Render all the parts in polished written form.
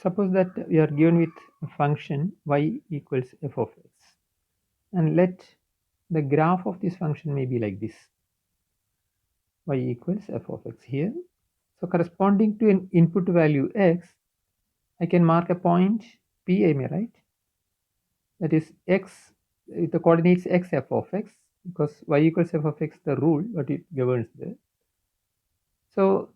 Suppose that we are given with a function y equals f of x, and let the graph of this function may be like this: y equals f of x here. So corresponding to an input value x, I can mark a point P, am I right? That is x, the coordinates x f of x, because y equals f of x, the rule, what it governs there. So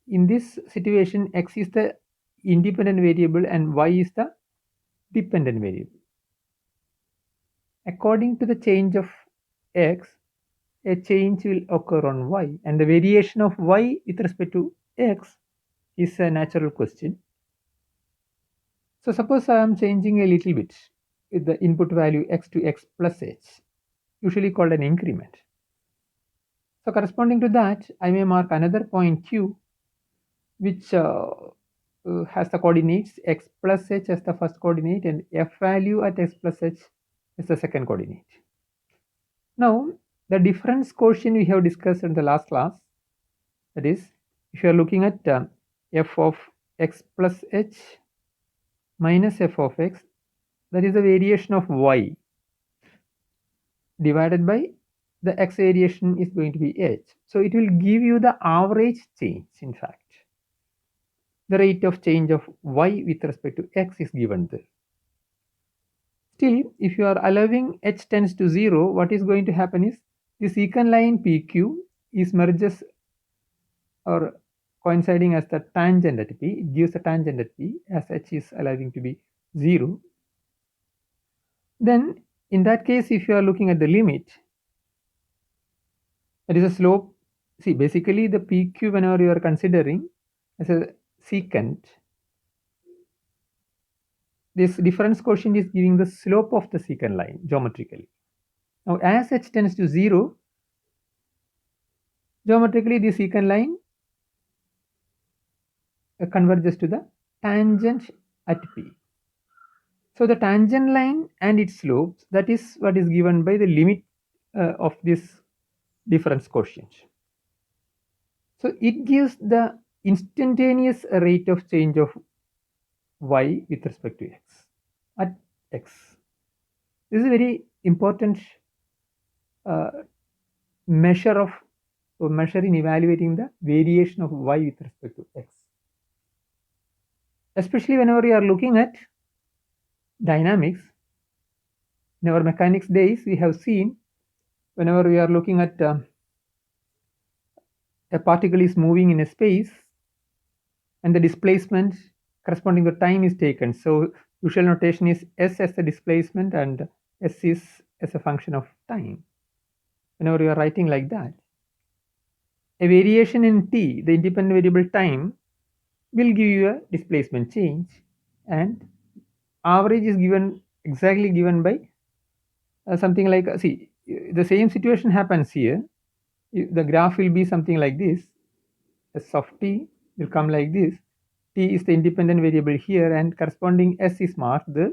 in this situation, x is the independent variable and y is the dependent variable. According to the change of x, a change will occur on y, and the variation of y with respect to x is a natural question. So suppose I am changing a little bit with the input value x to x plus h, usually called an increment. So corresponding to that, I may mark another point q, which has the coordinates x plus h as the first coordinate and f value at x plus h as the second coordinate. Now, the difference quotient we have discussed in the last class, that is, if you are looking at f of x plus h minus f of x, that is the variation of y divided by the x variation is going to be h. So it will give you the average change. In fact, the rate of change of y with respect to x is given there. Still, if you are allowing h tends to 0, what is going to happen is the secant line PQ is merges or coinciding as the tangent at P. It gives a tangent at P as h is allowing to be 0. Then in that case, if you are looking at the limit, that is a slope. See, basically the PQ, whenever you are considering as a secant, this difference quotient is giving the slope of the secant line geometrically. Now, as h tends to 0, geometrically the secant line converges to the tangent at P. So the tangent line and its slopes, that is what is given by the limit of this difference quotient. So it gives the instantaneous rate of change of y with respect to x at x. This is a very important measure in evaluating the variation of y with respect to x. Especially whenever you are looking at dynamics, in our mechanics days, we have seen whenever we are looking at a particle is moving in a space and the displacement corresponding to time is taken. So usual notation is s as the displacement and s is as a function of time. Whenever you are writing like that, a variation in t, the independent variable time, will give you a displacement change, and average is given exactly given by something like see, the same situation happens here. The graph will be something like this. S of t will come like this. T is the independent variable here and corresponding s is marked there.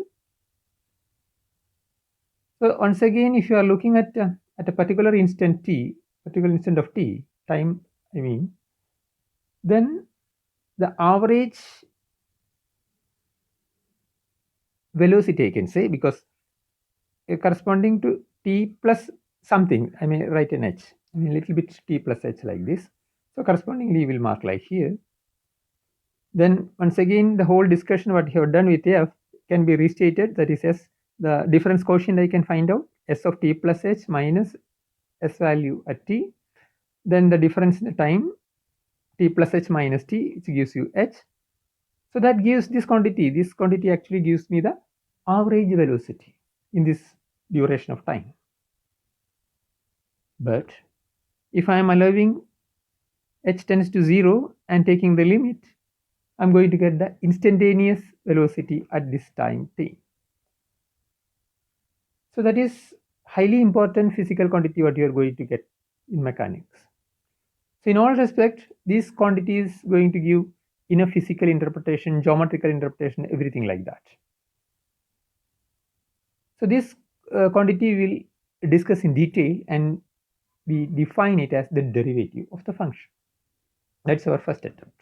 So once again, if you are looking at a particular instant t, particular instant of t, time I mean, then the average velocity I can say, because corresponding to t plus something, I may write an h, I mean a little bit t plus h like this. So correspondingly we will mark like here. Then once again, the whole discussion what you have done with f can be restated, that is s, the difference quotient I can find out, s of t plus h minus s value at t, then the difference in the time t plus h minus t, which gives you h. So that gives this quantity actually gives me the average velocity in this duration of time. But if I am allowing h tends to 0 and taking the limit, I'm going to get the instantaneous velocity at this time t. So that is highly important physical quantity what you are going to get in mechanics. So in all respect, this quantity is going to give enough physical interpretation, geometrical interpretation, everything like that. So this quantity we'll discuss in detail and we define it as the derivative of the function. That's our first attempt.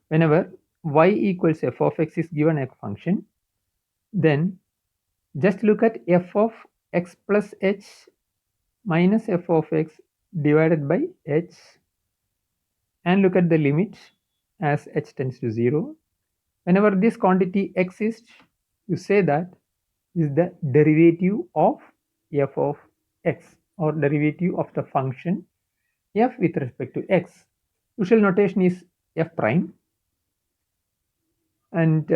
Whenever y equals f of x is given a function, then just look at f of x plus h minus f of x divided by h and look at the limit as h tends to 0. Whenever this quantity exists, you say that is the derivative of f of x or derivative of the function f with respect to x. Usual notation is f prime, and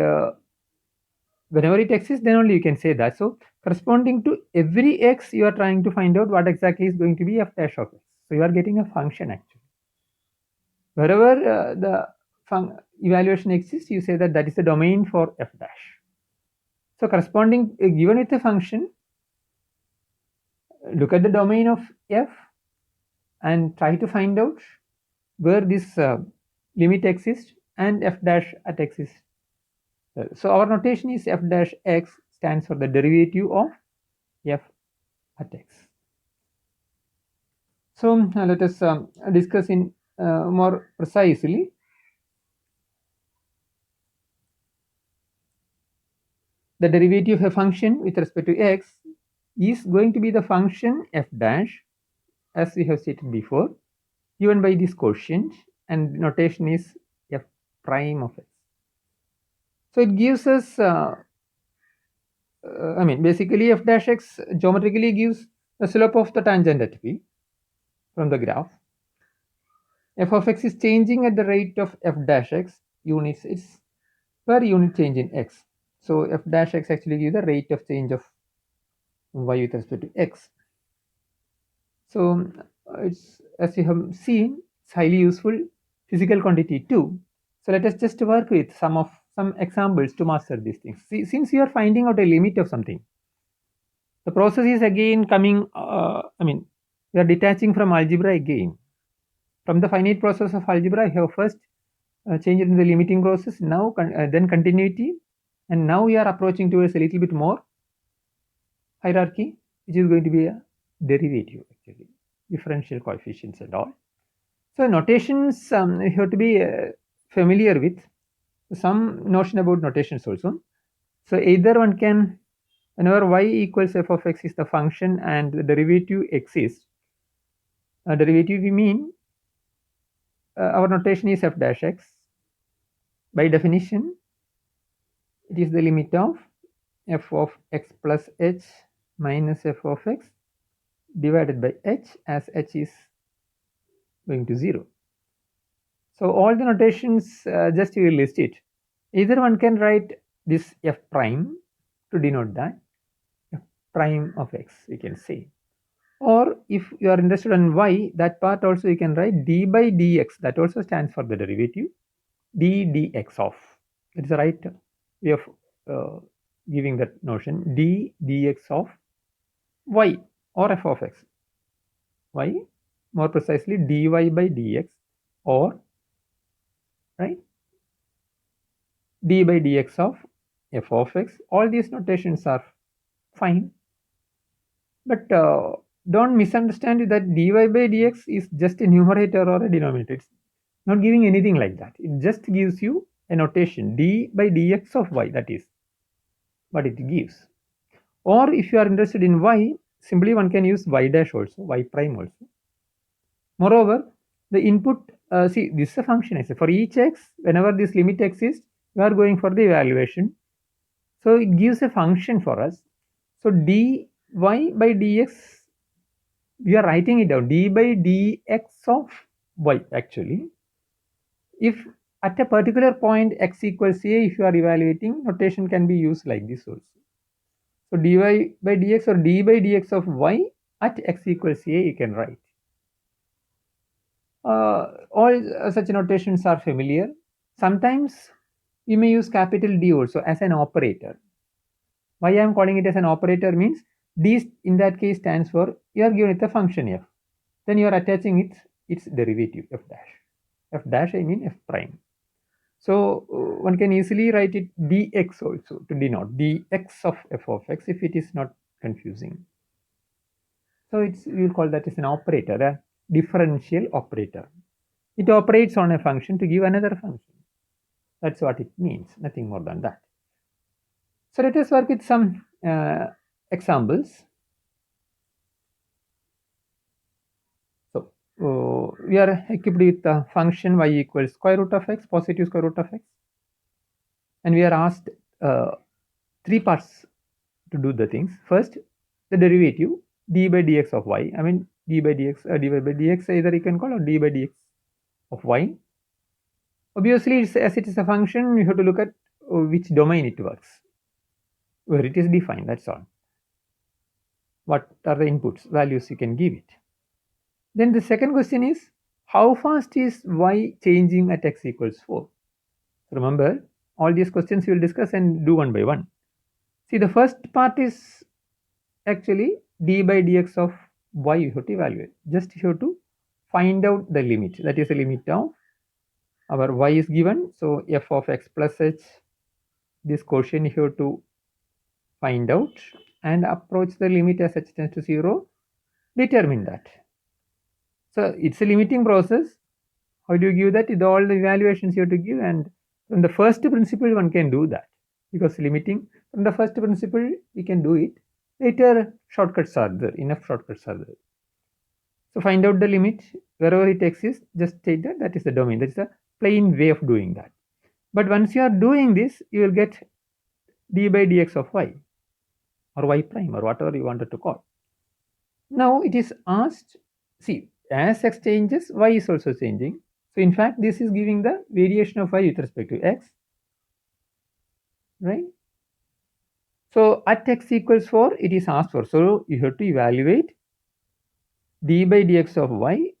whenever it exists, then only you can say that. So corresponding to every x, you are trying to find out what exactly is going to be f dash of x. So you are getting a function actually. Wherever the evaluation exists, you say that that is the domain for f dash. So corresponding given with a function, look at the domain of f and try to find out where this limit exists and f dash at x is. So our notation is f dash x stands for the derivative of f at x. So let us discuss in more precisely. The derivative of a function with respect to x is going to be the function f dash, as we have stated before, given by this quotient, and notation is f prime of x. So it gives us, basically f dash x geometrically gives the slope of the tangent at p from the graph. F of x is changing at the rate of f dash x units, it's per unit change in x. So f dash x actually gives the rate of change of y with respect to x. So it's, as you have seen, it's highly useful physical quantity too. So let us just work with some examples to master these things. See, since you are finding out a limit of something, the process is again coming, we are detaching from algebra again. From the finite process of algebra, you have first changed in the limiting process, now then continuity, and now we are approaching towards a little bit more hierarchy, which is going to be a derivative actually, differential coefficients and all. So notations you have to be familiar with some notion about notations also. So either one can, whenever y equals f of x is the function and the derivative exists, derivative we mean our notation is f dash x. By definition, it is the limit of f of x plus h minus f of x divided by h, as h is going to 0. So all the notations, just you will list it. Either one can write this f prime to denote that, f prime of x we can say. Or if you are interested in y, that part also you can write d by dx, that also stands for the derivative, d dx of. It's the right way of giving that notion, d dx of y or f of x. Y, more precisely dy by dx, or right, d by dx of f of x. All these notations are fine, but don't misunderstand that dy by dx is just a numerator or a denominator. It's not giving anything like that. It just gives you a notation, d by dx of y, that is what it gives. Or if you are interested in y, simply one can use y dash also, y prime also. Moreover, the input, see, this is a function. I say for each x, whenever this limit exists, we are going for the evaluation. So it gives a function for us. So dy by dx, we are writing it down, d by dx of y actually. If at a particular point x equals a, if you are evaluating, notation can be used like this also. So dy by dx or d by dx of y at x equals a, you can write. All such notations are familiar. Sometimes you may use capital D also as an operator. Why I am calling it as an operator means D in that case stands for, you are given it a function f, then you are attaching its derivative f dash. F dash I mean f prime. So one can easily write it dx also to denote dx of f of x if it is not confusing. So we will call that as an operator, a differential operator. It operates on a function to give another function. That's what it means, nothing more than that. So let us work with some examples. So we are equipped with the function y equals square root of x, positive square root of x, and we are asked three parts to do the things. First, the derivative d by dx of y. I mean d by dx, dy by dx, either you can call or d by dx of y. Obviously, as it is a function, you have to look at which domain it works, where it is defined, that's all. What are the inputs, values you can give it. Then the second question is, how fast is y changing at x equals 4? Remember, all these questions we will discuss and do one by one. See, the first part is actually d by dx of y you have to evaluate. Just you have to find out the limit. That is the limit of our y is given. So f of x plus h, this quotient you have to find out and approach the limit as h tends to 0, determine that. So it's a limiting process. How do you give that? With all the evaluations you have to give, and from the first principle one can do that, because limiting from the first principle we can do it. Later shortcuts are there, enough shortcuts are there. So find out the limit wherever it exists, just state that that is the domain. That is the plain way of doing that. But once you are doing this, you will get d by dx of y, or y prime, or whatever you wanted to call. Now it is asked, see, as x changes, y is also changing. So in fact, this is giving the variation of y with respect to x, right? So at x equals 4, it is asked for. So you have to evaluate d by dx of y.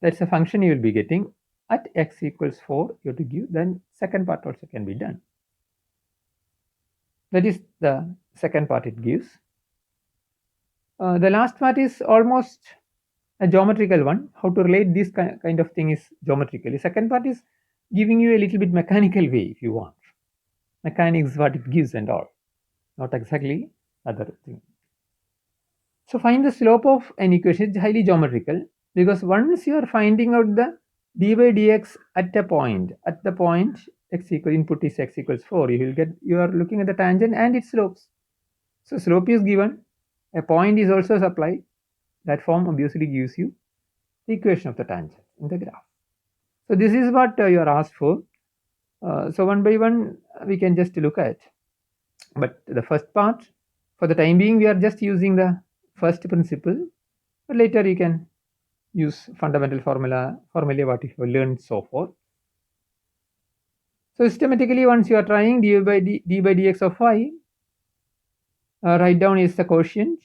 That's a function you will be getting. At x equals 4, you have to give, then second part also can be done. That is the second part it gives. The last part is almost a geometrical one. How to relate this kind of thing is geometrically. Second part is giving you a little bit mechanical way if you want. Mechanics, what it gives and all. Not exactly other thing. So find the slope of an equation. It's highly geometrical, because once you are finding out the d by dx at a point, at the point x equal, input is x equals 4, you are looking at the tangent and its slopes. So slope is given, a point is also supplied. That form obviously gives you the equation of the tangent in the graph. So this is what you are asked for. So one by one we can just look at. But the first part, for the time being, we are just using the first principle. But later you can use fundamental formula what you have learned so far. So systematically, once you are trying d by dx of y, write down is the quotient,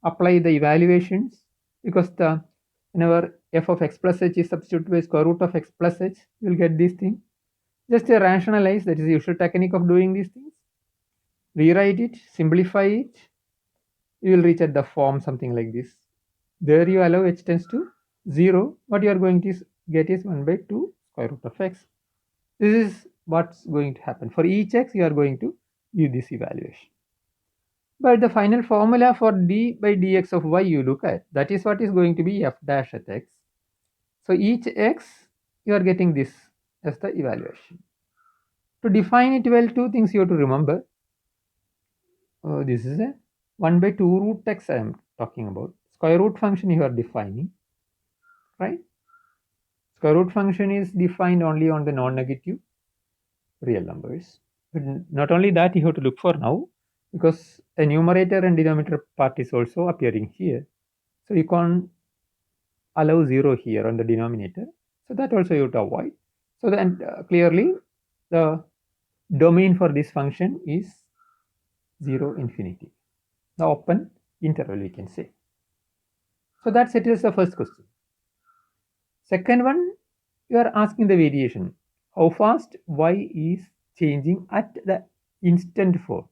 apply the evaluations, because whenever f of x plus h is substituted by square root of x plus h, you will get this thing. Just rationalize, that is the usual technique of doing these things. Rewrite it, simplify it, you will reach at the form something like this. There you allow h tends to 0. What you are going to get is 1 by 2 square root of x. This is what's going to happen. For each x, you are going to give this evaluation. But the final formula for d by dx of y you look at, that is what is going to be f dash at x. So each x, you are getting this as the evaluation. To define it well, two things you have to remember. This is a 1 by 2 root x I am talking about. Square root function you are defining, right? Square root function is defined only on the non-negative real numbers. But not only that, you have to look for now, because a numerator and denominator part is also appearing here. So you can't allow 0 here on the denominator. So that also you have to avoid. So then clearly the domain for this function is 0, infinity. The open interval we can say. So that settles the first question. Second one, you are asking the variation. How fast y is changing at the instant 4.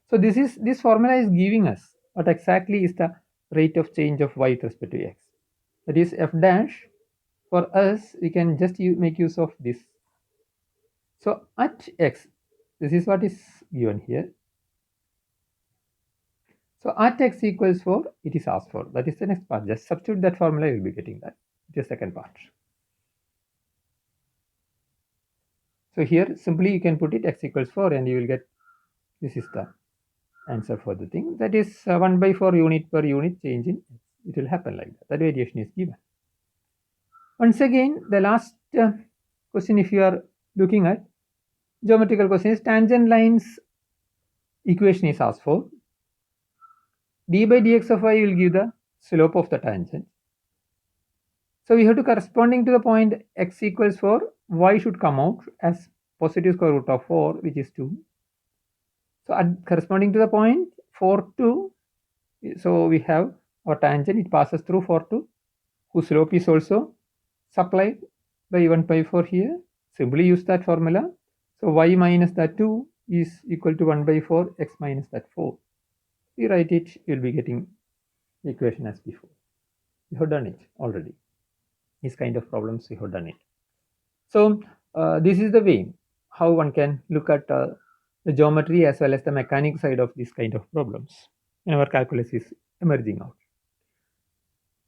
So this formula is giving us what exactly is the rate of change of y with respect to x. That is f dash. For us, we can just make use of this. So at x, this is what is given here. So at x equals 4, it is asked for. That is the next part. Just substitute that formula, you will be getting that. It is the second part. So here simply you can put it x equals 4 and you will get, this is the answer for the thing. That is 1 by 4 unit per unit change in x. It will happen like that. That variation is given. Once again, the last question, if you are looking at geometrical question, is tangent lines equation is asked for. D by dx of y will give the slope of the tangent. So we have to, corresponding to the point x equals 4, y should come out as positive square root of 4, which is 2. So corresponding to the point 4, 2, so we have our tangent, it passes through 4, 2, whose slope is also supplied by 1 by 4 here. Simply use that formula. So y minus that 2 is equal to 1 by 4, x minus that 4. We write it, you will be getting the equation as before. We have done it already. These kind of problems we have done it. So this is the way how one can look at the geometry as well as the mechanics side of this kind of problems when our calculus is emerging out.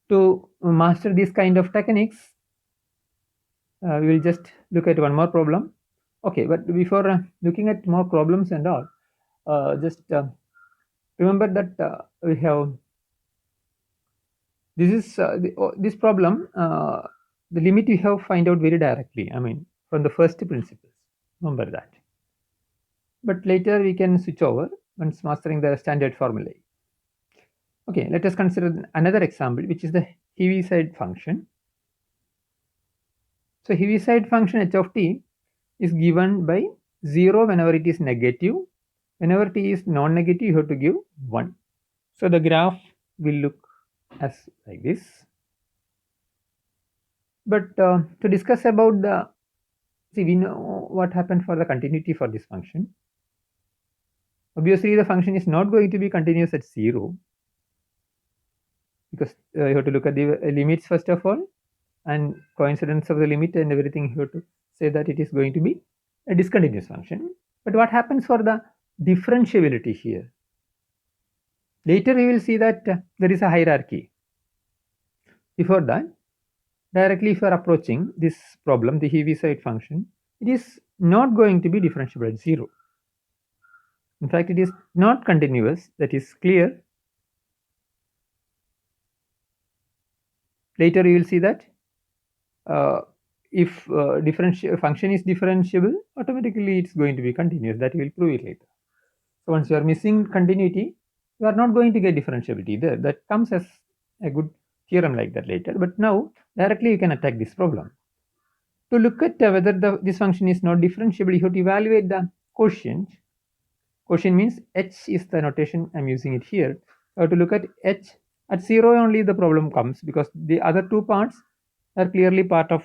To master this kind of techniques, we will just look at one more problem. Okay, but before looking at more problems and all, just remember that we have, this is this problem, the limit we have find out very directly, I mean from the first principles, remember that. But later we can switch over once mastering the standard formulae. Okay, let us consider another example, which is the Heaviside function. So Heaviside function h of t is given by 0 whenever it is negative. Whenever t is non-negative, you have to give 1. So the graph will look as like this. But to discuss about the, see, we know what happened for the continuity for this function. Obviously, the function is not going to be continuous at 0, because you have to look at the limits first of all, and coincidence of the limit and everything, you have to say that it is going to be a discontinuous function. But what happens for the differentiability here? Later we will see that there is a hierarchy. Before that, directly if you are approaching this problem, the Heaviside function, it is not going to be differentiable at 0. In fact, it is not continuous, that is clear. Later you will see that if function is differentiable, automatically it's going to be continuous. That we will prove it later. So once you are missing continuity, you are not going to get differentiability there. That comes as a good theorem like that later. But now directly you can attack this problem. To look at whether this function is not differentiable, you have to evaluate the quotient. Quotient means h is the notation I'm using it here. You have to look at h at 0 only. The problem comes because the other two parts are clearly part of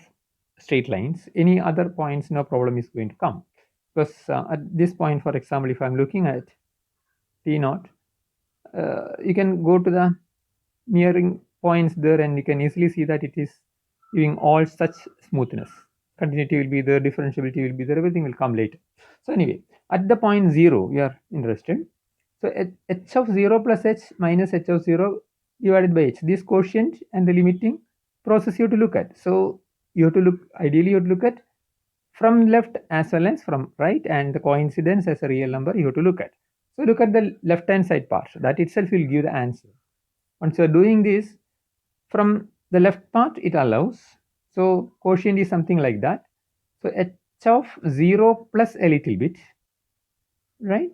straight lines. Any other points, no problem is going to come, because at this point, for example, if I'm looking at t naught, you can go to the nearing points there and you can easily see that it is giving all such smoothness. Continuity will be there, differentiability will be there, everything will come later. So anyway, at the point 0 we are interested. So h of 0 plus h minus h of 0 divided by h, this quotient and the limiting process you have to look at. So you have to look, ideally you have to look at from left as well as from right, and the coincidence as a real number you have to look at. So look at the left hand side part, that itself will give the answer. Once you are doing this from the left part, it allows. So quotient is something like that. So h of 0 plus a little bit, right,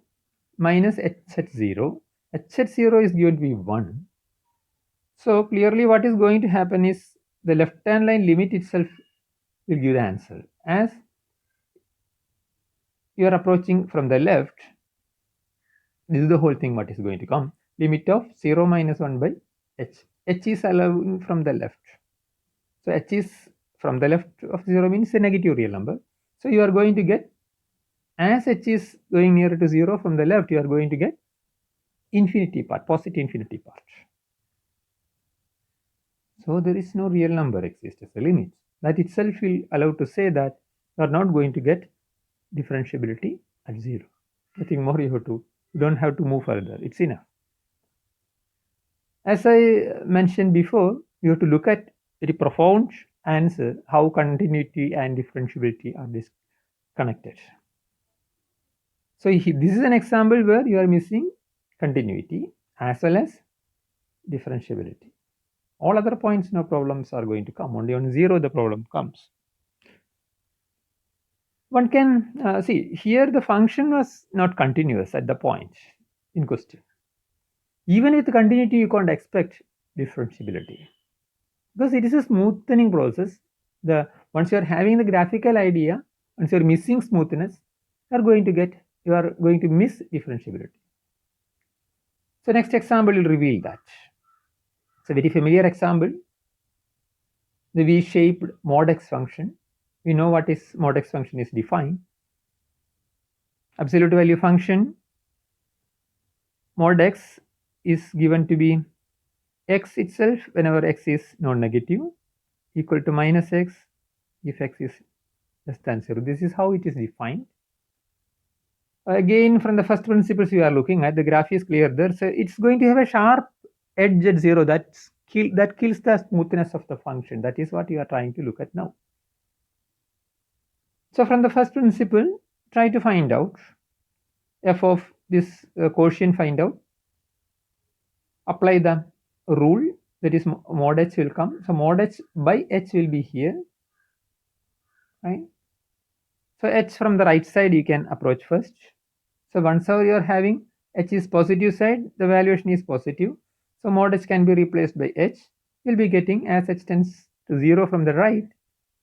minus h at 0. H at 0 is going to be 1. So clearly what is going to happen is the left hand line limit itself will give the answer. As you are approaching from the left, this is the whole thing what is going to come. Limit of 0 minus 1 by h. H is allowing from the left. So h is from the left of 0 means a negative real number. So you are going to get, as h is going nearer to 0 from the left, you are going to get infinity part, positive infinity part. So there is no real number exists as a limit. That itself will allow to say that you are not going to get differentiability at 0. Nothing more you don't have to move further. It's enough. As I mentioned before, you have to look at very profound answer, how continuity and differentiability are connected. So this is an example where you are missing continuity as well as differentiability. All other points, no problems are going to come. Only on 0 the problem comes. One can see here the function was not continuous at the point in question. Even with continuity, you can't expect differentiability because it is a smoothening process. Once you are having the graphical idea, once you are missing smoothness, you are going to miss differentiability. So next example will reveal that. It's a very familiar example. The V-shaped mod x function. We know what is mod x function is defined. Absolute value function mod x is given to be x itself whenever x is non-negative, equal to minus x if x is less than 0. This is how it is defined. Again, from the first principles we are looking at, the graph is clear there. So it's going to have a sharp edge at 0 that kills the smoothness of the function. That is what you are trying to look at now. So from the first principle, try to find out f of this quotient, find out, apply the rule, that is mod h will come. So mod h by h will be here, right? So h from the right side you can approach first. So once you are having h is positive side, the valuation is positive. So mod h can be replaced by h. You'll be getting, as h tends to 0 from the right,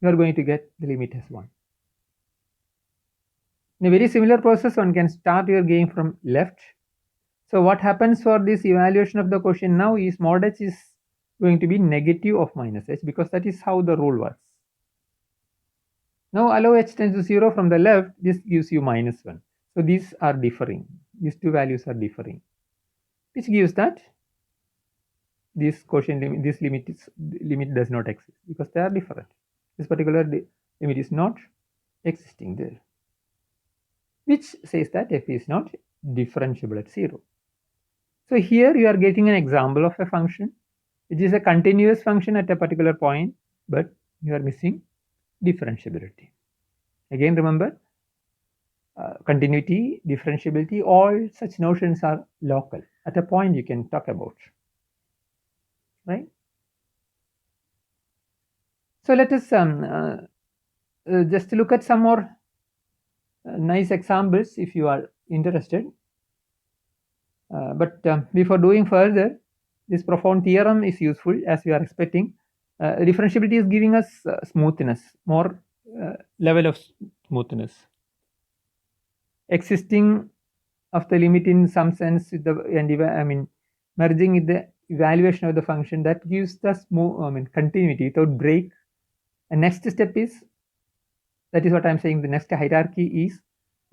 you are going to get the limit as 1. In a very similar process, one can start your game from left. So what happens for this evaluation of the quotient now is mod h is going to be negative of minus h, because that is how the rule works. Now allow h tends to 0 from the left, this gives you minus 1. So these are differing. These two values are differing, which gives that this quotient limit, this limit does not exist because they are different. This particular limit is not existing there, which says that f is not differentiable at 0. So here you are getting an example of a function which is a continuous function at a particular point, but you are missing differentiability. Again, remember, continuity, differentiability, all such notions are local. At a point you can talk about, right? So let us just look at some more nice examples if you are interested. But before doing further, this profound theorem is useful as we are expecting. Differentiability is giving us smoothness, more level of smoothness. Existing of the limit in some sense with the merging with the evaluation of the function, that gives the continuity without break. And next step is, that is what I'm saying, the next hierarchy is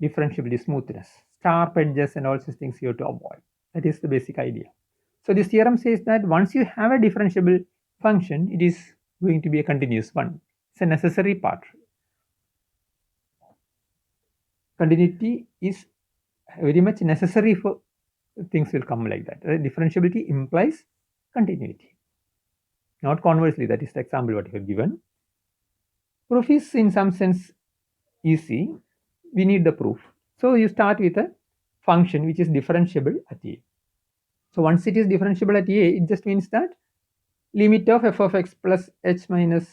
differentiability, smoothness, sharp edges and all such things you have to avoid. That is the basic idea. So this theorem says that once you have a differentiable function, it is going to be a continuous one. It's a necessary part. Continuity is very much necessary for things will come like that. Differentiability implies continuity, not conversely. That is the example what you have given. Proof is in some sense easy. We need the proof. So you start with a function which is differentiable at a. So once it is differentiable at a, it just means that limit of f of x plus h minus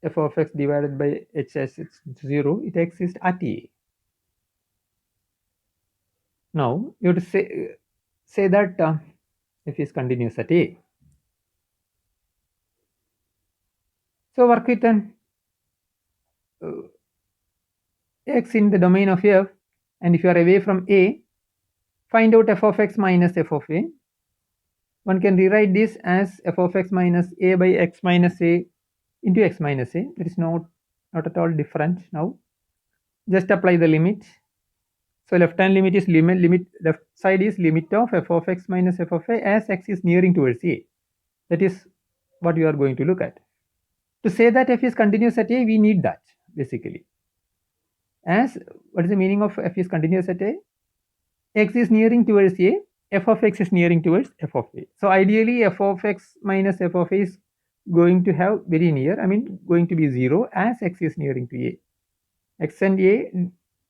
f of x divided by h as it's 0, it exists at a. Now you have to say that f is continuous at a. So work with an x in the domain of f, and if you are away from a, find out f of x minus f of a. One can rewrite this as f of x minus a by x minus a into x minus a. That is not at all different now. Just apply the limit. So left hand limit is left side is limit of f of x minus f of a as x is nearing towards a. That is what you are going to look at. To say that f is continuous at a, we need that basically. As what is the meaning of f is continuous at a? X is nearing towards a, f of x is nearing towards f of a. So ideally f of x minus f of a is going to have very near, going to be 0 as x is nearing to a. X and a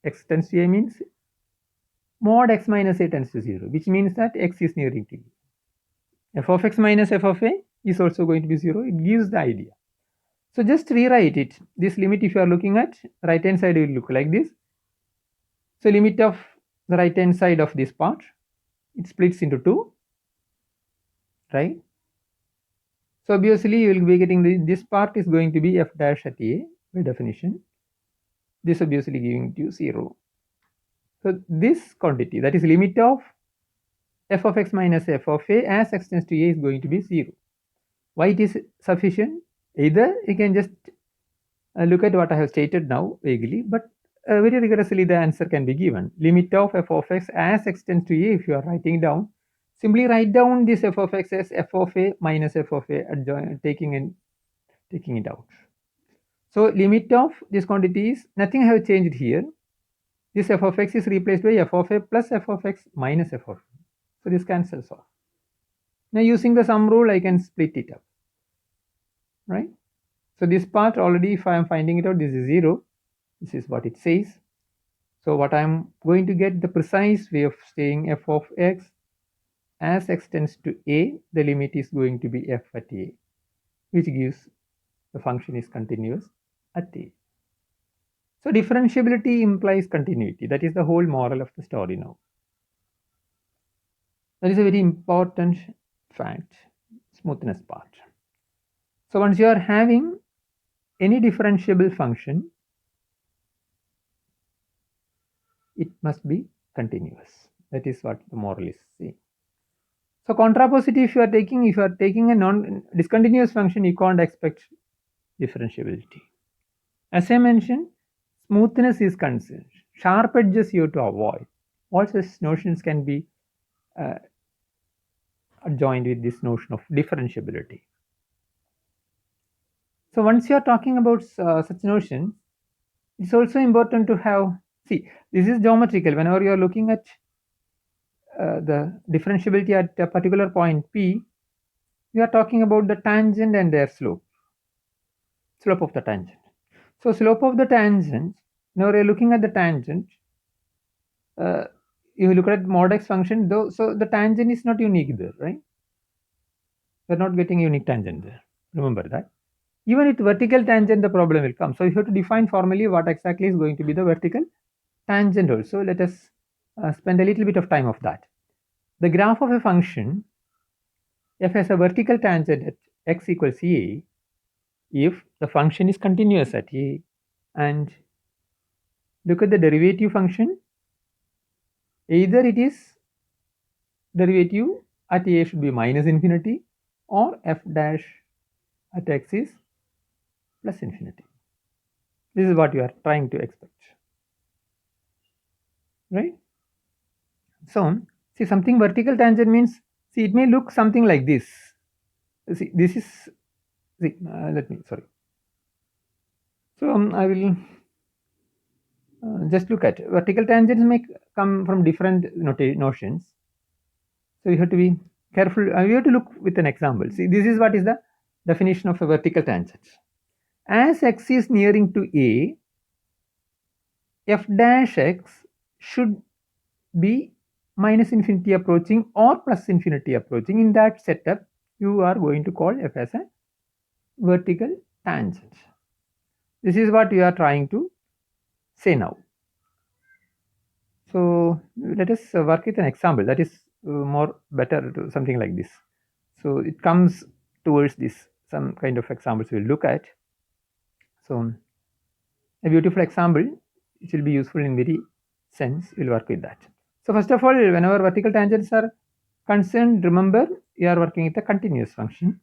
x tends to a means mod x minus a tends to 0, which means that x is nearing to a. F of x minus f of a is also going to be 0. It gives the idea. So just rewrite it. This limit, if you are looking at right hand side, will look like this. So limit of the right hand side of this part, it splits into 2, right? So obviously you will be getting this part is going to be f dash at a by definition. This obviously giving you 0. So this quantity, that is limit of f of x minus f of a as x tends to a, is going to be 0. Why it is sufficient? Either you can just look at what I have stated now vaguely, but very rigorously the answer can be given. Limit of f of x as x tends to a, if you are writing down, simply write down this f of x as f of a minus f of a, taking it out. So limit of this quantity is nothing have changed here. This f of x is replaced by f of a plus f of x minus f of a. So this cancels off. Now using the sum rule, I can split it up, right? So this part already, if I am finding it out, this is 0. This is what it says. So what I am going to get, the precise way of saying f of x as x tends to a, the limit is going to be f at a, which gives the function is continuous at a. So differentiability implies continuity. That is the whole moral of the story now. That is a very important fact, smoothness part. So once you are having any differentiable function, it must be continuous. That is what the moral is saying. So contrapositive, if you are taking a non-discontinuous function, you can't expect differentiability. As I mentioned, smoothness is concerned. Sharp edges you have to avoid. All such notions can be joined with this notion of differentiability. So once you are talking about such notions, it's also important to have, see, this is geometrical. Whenever you are looking at the differentiability at a particular point P, we are talking about the tangent and their slope of the tangent. So slope of the tangent, now we are looking at the tangent, you look at mod x function, though, so the tangent is not unique there, right? We are not getting a unique tangent there. Remember that. Even with vertical tangent, the problem will come. So you have to define formally what exactly is going to be the vertical tangent also. Let us spend a little bit of time of that. The graph of a function, f has a vertical tangent at x equals a, if the function is continuous at a, and look at the derivative function, either it is derivative at a should be minus infinity, or f dash at x is plus infinity. This is what you are trying to expect, right? So see, something vertical tangent means, see, it may look something like this. See, this is, see, let me, sorry. So I will just look at vertical tangents may come from different notions. So you have to be careful. You have to look with an example. See, this is what is the definition of a vertical tangent. As x is nearing to a, f dash x should be minus infinity approaching or plus infinity approaching. In that setup, you are going to call f as a vertical tangent. This is what you are trying to say now. So let us work with an example that is more better to something like this. So it comes towards this, some kind of examples we'll look at. So a beautiful example, it will be useful in very sense, we'll work with that. So first of all, whenever vertical tangents are concerned, remember you are working with a continuous function.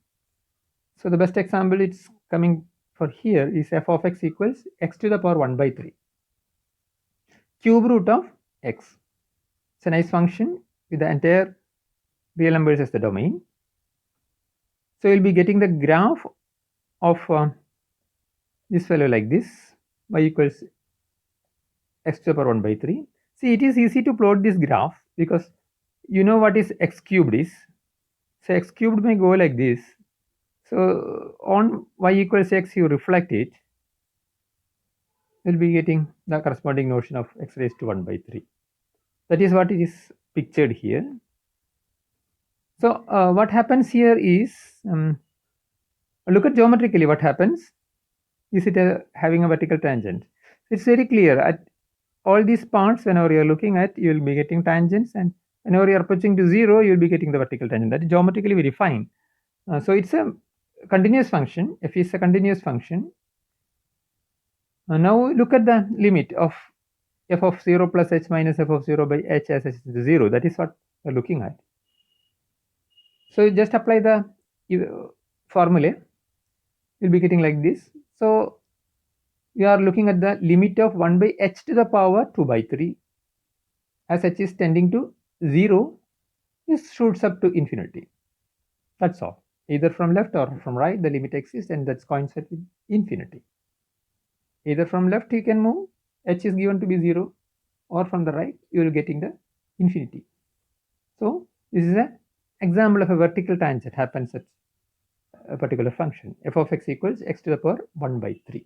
So the best example it's coming for here is f of x equals x to the power 1 by 3 cube root of x. It's a nice function with the entire real numbers as the domain. So you'll be getting the graph of this fellow like this, y equals x to the power 1 by 3. See, it is easy to plot this graph because you know what is x cubed is. So x cubed may go like this. So on y equals x, you reflect it. we'll be getting the corresponding notion of x raised to 1 by 3. That is what is pictured here. So what happens here is, look at geometrically what happens. Is it having a vertical tangent? It's very clear. At all these parts, whenever you're looking at, you will be getting tangents, and whenever you're approaching to 0, you'll be getting the vertical tangent. That is geometrically very fine. So it's a continuous function. F is a continuous function. Now look at the limit of f of 0 plus h minus f of 0 by h as h is 0. That is what we're looking at. So you just apply the formula. You'll be getting like this. So we are looking at the limit of 1 by h to the power 2 by 3. As h is tending to 0, this shoots up to infinity. That's all. Either from left or from right, the limit exists, and that's coincides with infinity. Either from left you can move, h is given to be 0, or from the right you will getting the infinity. So this is an example of a vertical tangent happens at a particular function. F of x equals x to the power 1 by 3.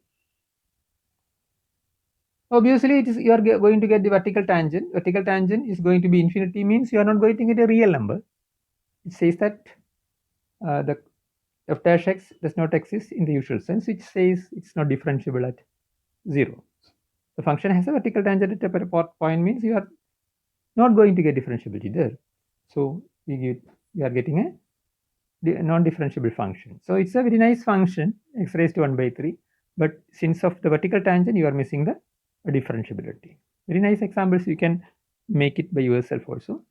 Obviously, you are going to get the vertical tangent. Vertical tangent is going to be infinity, means you are not going to get a real number. It says that the f dash x does not exist in the usual sense, which says it's not differentiable at 0. The function has a vertical tangent at a point, means you are not going to get differentiability there. So we are getting a non-differentiable function. So it's a very nice function, x raised to 1 by 3. But since of the vertical tangent, you are missing the differentiability. Very nice examples. You can make it by yourself also.